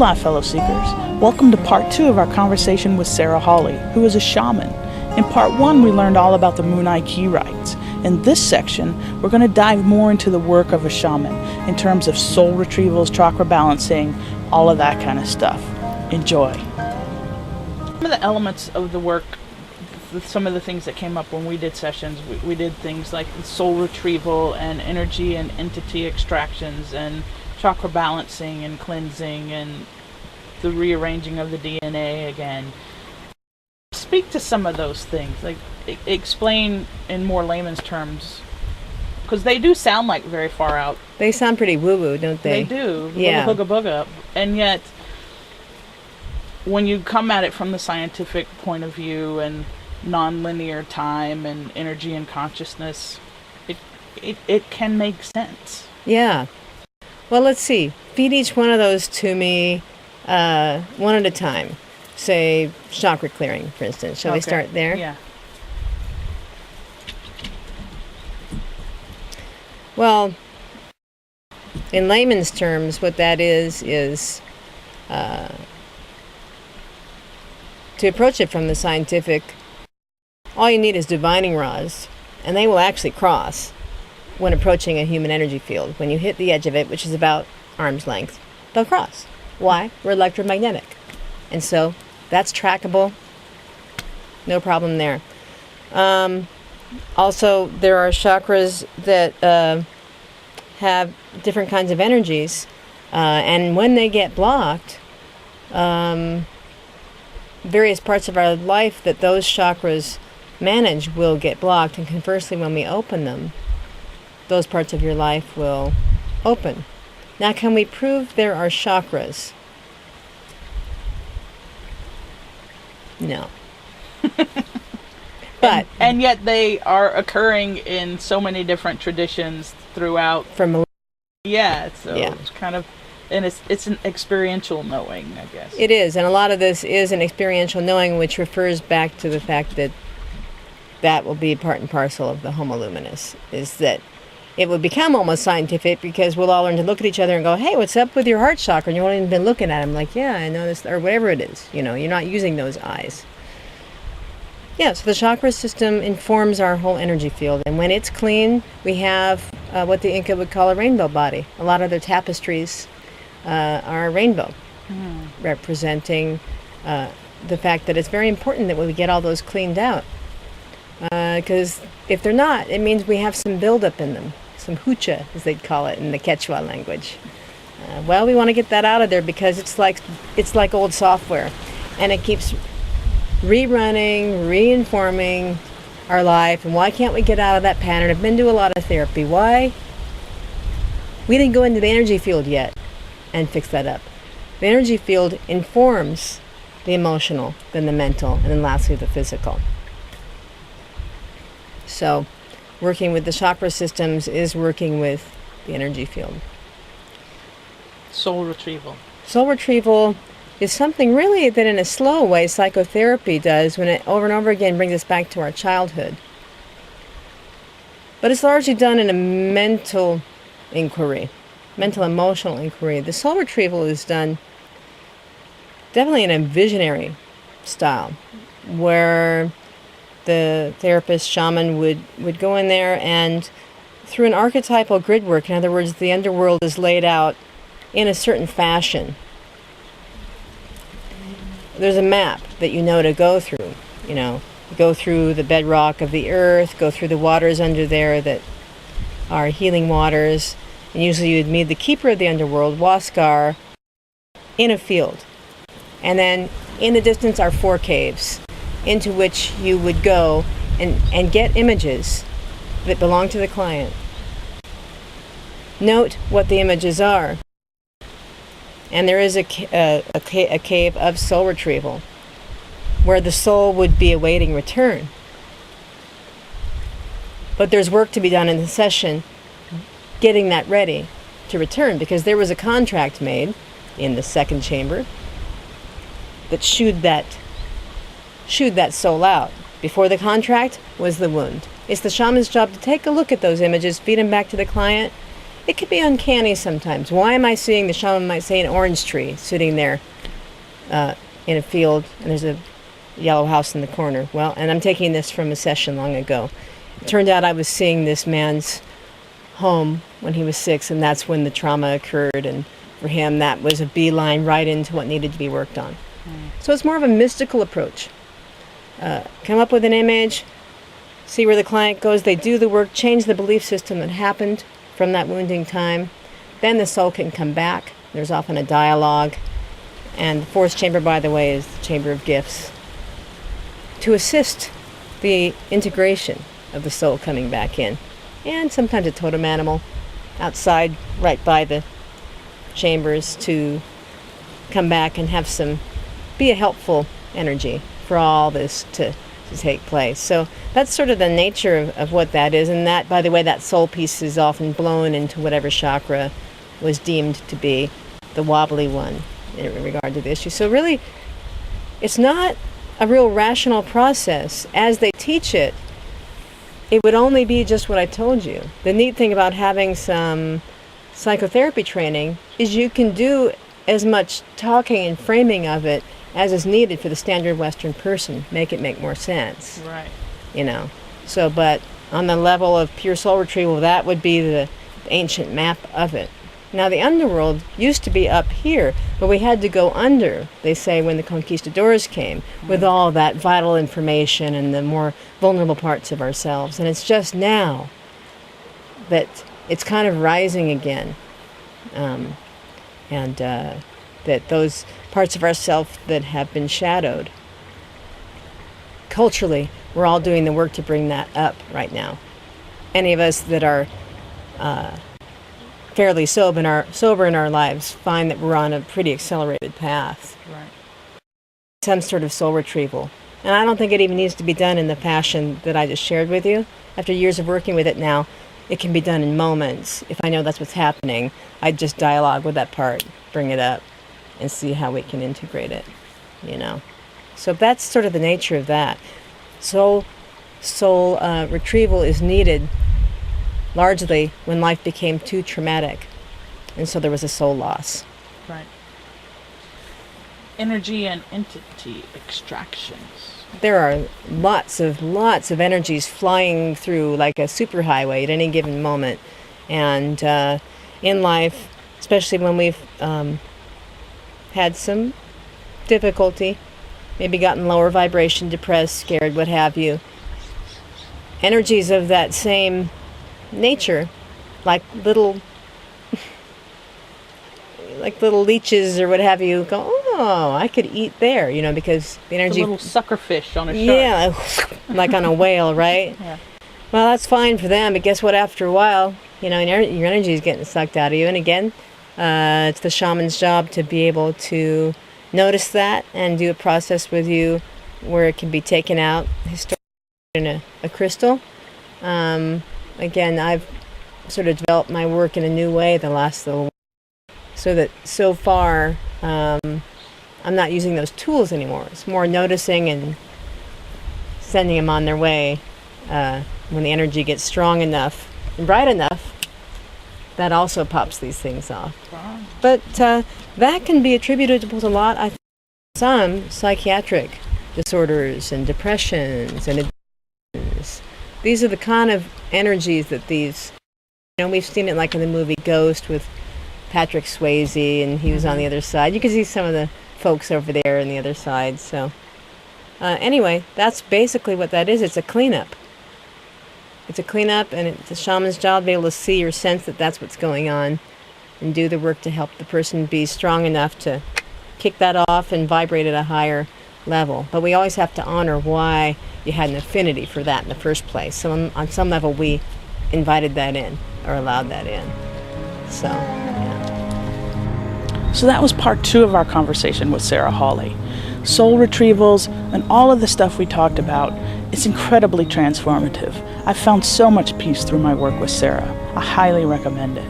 Hola, fellow seekers. Welcome to part 2 of our conversation with Sarah Hawley, who is a shaman. In part 1, we learned all about the Moon Eye Key rites. In this section, we're going to dive more into the work of a shaman in terms of soul retrievals, chakra balancing, all of that kind of stuff. Enjoy. Some of the elements of the work, some of the things that came up when we did sessions, we did things like soul retrieval and energy and entity extractions and chakra balancing and cleansing and the rearranging of the DNA again. Speak to some of those things, like explain in more layman's terms, because they do sound like very far out. They sound pretty woo-woo, don't they? They do. Yeah. Booga booga. And yet, when you come at it from the scientific point of view and non-linear time and energy and consciousness, it can make sense. Yeah. Well, let's see. Feed each one of those to me one at a time. Say chakra clearing, for instance. Shall we start there? Yeah. Well, in layman's terms, what that is to approach it from the scientific, all you need is divining rods, and they will actually cross when approaching a human energy field. When you hit the edge of it, which is about arm's length, they'll cross. Why? We're electromagnetic. And so that's trackable. No problem there. Also, there are chakras that have different kinds of energies. And when they get blocked, various parts of our life that those chakras manage will get blocked. And conversely, when we open them, those parts of your life will open. Now, can we prove there are chakras? No. But and yet they are occurring in so many different traditions throughout. Yeah, so yeah. It's kind of, and it's an experiential knowing, I guess. It is, and a lot of this is an experiential knowing, which refers back to the fact that that will be part and parcel of the Homo Luminous, is that it would become almost scientific because we'll all learn to look at each other and go, hey, what's up with your heart chakra? And you won't even been looking at them like, yeah, I know this, or whatever it is. You know, you're not using those eyes. Yeah, so the chakra system informs our whole energy field. And when it's clean, we have what the Inca would call a rainbow body. A lot of their tapestries are a rainbow, representing the fact that it's very important that we get all those cleaned out. Because if they're not, it means we have some buildup in them. Some hucha, as they'd call it in the Quechua language. Well, we want to get that out of there because it's like old software, and it keeps rerunning, reinforming our life. And why can't we get out of that pattern? I've been to a lot of therapy. Why? We didn't go into the energy field yet and fix that up. The energy field informs the emotional, then the mental, and then lastly the physical. So, working with the chakra systems is working with the energy field. Soul retrieval. Soul retrieval is something really that in a slow way psychotherapy does when it over and over again brings us back to our childhood. But it's largely done in a mental inquiry, mental emotional inquiry. The soul retrieval is done definitely in a visionary style where the therapist, shaman, would go in there and through an archetypal grid work, in other words, the underworld is laid out in a certain fashion. There's a map that you know to go through, go through the bedrock of the earth, go through the waters under there that are healing waters, and usually you'd meet the keeper of the underworld, Huascar, in a field. And then in the distance are 4 caves, into which you would go and get images that belong to the client. Note what the images are. And there is a cave of soul retrieval, where the soul would be awaiting return. But there's work to be done in the session, getting that ready to return, because there was a contract made in the second chamber that shooed that soul out. Before the contract was the wound. It's the shaman's job to take a look at those images, feed them back to the client, it could be uncanny sometimes. Why am I seeing, the shaman might say, an orange tree sitting there in a field, and there's a yellow house in the corner? Well, and I'm taking this from a session long ago. It turned out I was seeing this man's home when he was 6, and that's when the trauma occurred, and for him that was a beeline right into what needed to be worked on. So it's more of a mystical approach. Come up with an image, see where the client goes, they do the work, change the belief system that happened from that wounding time. Then the soul can come back. There's often a dialogue. And the 4th chamber, by the way, is the chamber of gifts, to assist the integration of the soul coming back in. And sometimes a totem animal outside, right by the chambers, to come back and have be a helpful energy for all this to take place. So that's sort of the nature of what that is. And that, by the way, that soul piece is often blown into whatever chakra was deemed to be the wobbly one in regard to the issue. So really, it's not a real rational process. As they teach it, it would only be just what I told you. The neat thing about having some psychotherapy training is you can do as much talking and framing of it as is needed for the standard Western person, make it make more sense. Right. You know. So, but on the level of pure soul retrieval, that would be the ancient map of it. Now, the underworld used to be up here, but we had to go under, they say, when the conquistadors came, with all that vital information and the more vulnerable parts of ourselves. And it's just now that it's kind of rising again. That those parts of ourself that have been shadowed, culturally, we're all doing the work to bring that up right now. Any of us that are fairly sober in our lives find that we're on a pretty accelerated path. Right. Some sort of soul retrieval. And I don't think it even needs to be done in the fashion that I just shared with you. After years of working with it now, it can be done in moments. If I know that's what's happening, I just dialogue with that part, bring it up, and see how we can integrate it, you know. So that's sort of the nature of that. Soul retrieval is needed largely when life became too traumatic, and so there was a soul loss. Right. Energy and entity extractions. There are lots of energies flying through like a superhighway at any given moment, and in life, especially when we've had some difficulty, maybe gotten lower vibration, depressed, scared, what have you, energies of that same nature, like little leeches or what have you, go, oh, I could eat there, you know, because the energy... A little sucker fish on a shark. Yeah, like on a whale, right? Yeah. Well, that's fine for them, but guess what? After a while, you know, your energy is getting sucked out of you. And again, it's the shaman's job to be able to notice that and do a process with you where it can be taken out historically in a crystal. Again, I've sort of developed my work in a new way the last little while, so that so far I'm not using those tools anymore. It's more noticing and sending them on their way when the energy gets strong enough and bright enough. That also pops these things off. Wow. But that can be attributable to a lot, I think, some psychiatric disorders and depressions and addictions. These are the kind of energies that these, you know, we've seen it like in the movie Ghost with Patrick Swayze, and he was on the other side. You can see some of the folks over there on the other side. So anyway, that's basically what that is. It's a cleanup. It's a cleanup, and it's a shaman's job to be able to see or sense that that's what's going on and do the work to help the person be strong enough to kick that off and vibrate at a higher level. But we always have to honor why you had an affinity for that in the first place. So on some level, we invited that in or allowed that in. So, yeah. So that was part 2 of our conversation with Sarah Hawley. Soul retrievals and all of the stuff we talked about, it's incredibly transformative. I've found so much peace through my work with Sarah. I highly recommend it.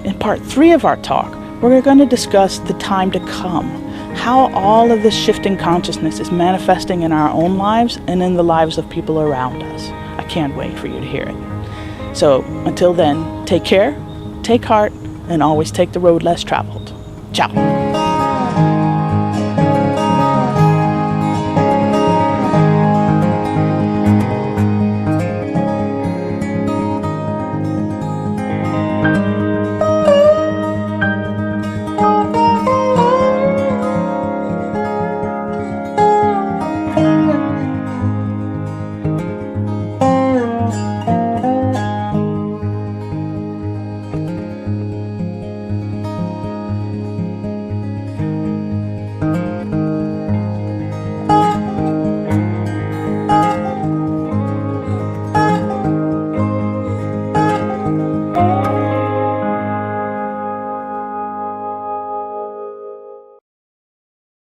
In part 3 of our talk, we're going to discuss the time to come, how all of this shifting consciousness is manifesting in our own lives and in the lives of people around us. I can't wait for you to hear it. So until then, take care, take heart and always take the road less traveled. Ciao.